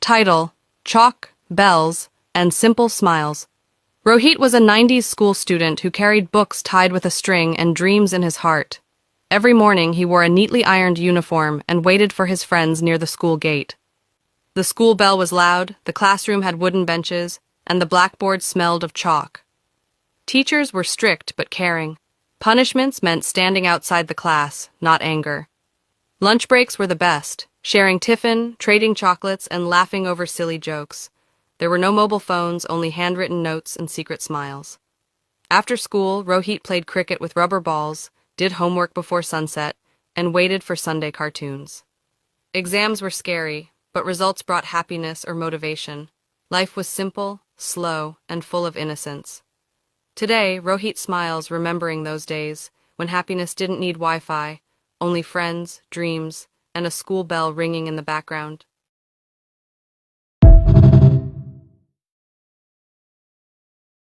Title: Chalk, Bells, and Simple Smiles. Rohit was a 90s school student who carried books tied with a string and dreams in his heart. Every morning he wore a neatly ironed uniform and waited for his friends near the school gate. The school bell was loud, the classroom had wooden benches, and the blackboard smelled of chalk. Teachers were strict but caring. Punishments meant standing outside the class, not anger. Lunch breaks were the best, sharing tiffin, trading chocolates, and laughing over silly jokes. There were no mobile phones, only handwritten notes and secret smiles. After school, Rohit played cricket with rubber balls, did homework before sunset, and waited for Sunday cartoons. Exams were scary, but results brought happiness or motivation. Life was simple, slow, and full of innocence. Today, Rohit smiles remembering those days when happiness didn't need Wi-Fi, only friends, dreams, and a school bell ringing in the background.